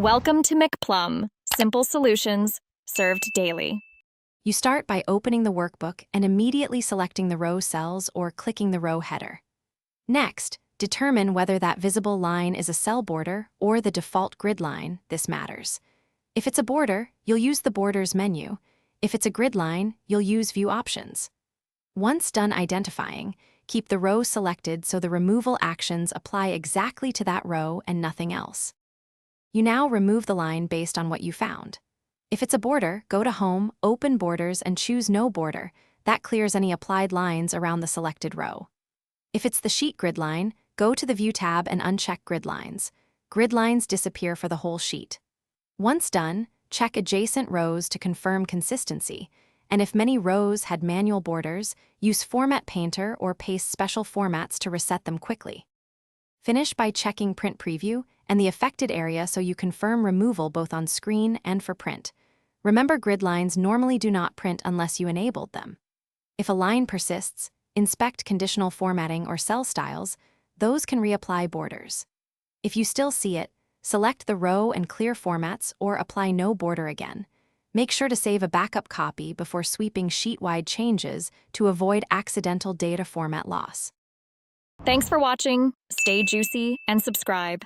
Welcome to McPlum, simple solutions served daily. You start by opening the workbook and immediately selecting the row cells or clicking the row header. Next, determine whether that visible line is a cell border or the default grid line. This matters. If it's a border, you'll use the Borders menu. If it's a grid line, you'll use View Options. Once done identifying, keep the row selected so the removal actions apply exactly to that row and nothing else. You now remove the line based on what you found. If it's a border, go to Home, open Borders, and choose No Border. That clears any applied lines around the selected row. If it's the sheet grid line, go to the View tab and uncheck Grid Lines. Grid lines disappear for the whole sheet. Once done, check adjacent rows to confirm consistency, and if many rows had manual borders, use Format Painter or paste special formats to reset them quickly. Finish by checking Print Preview and the affected area so you confirm removal both on screen and for print. Remember, grid lines normally do not print unless you enabled them. If a line persists, inspect Conditional Formatting or Cell Styles. Those can reapply borders. If you still see it, select the row and clear formats or apply No Border again. Make sure to save a backup copy before sweeping sheet-wide changes to avoid accidental data format loss. Thanks for watching, stay juicy, and subscribe.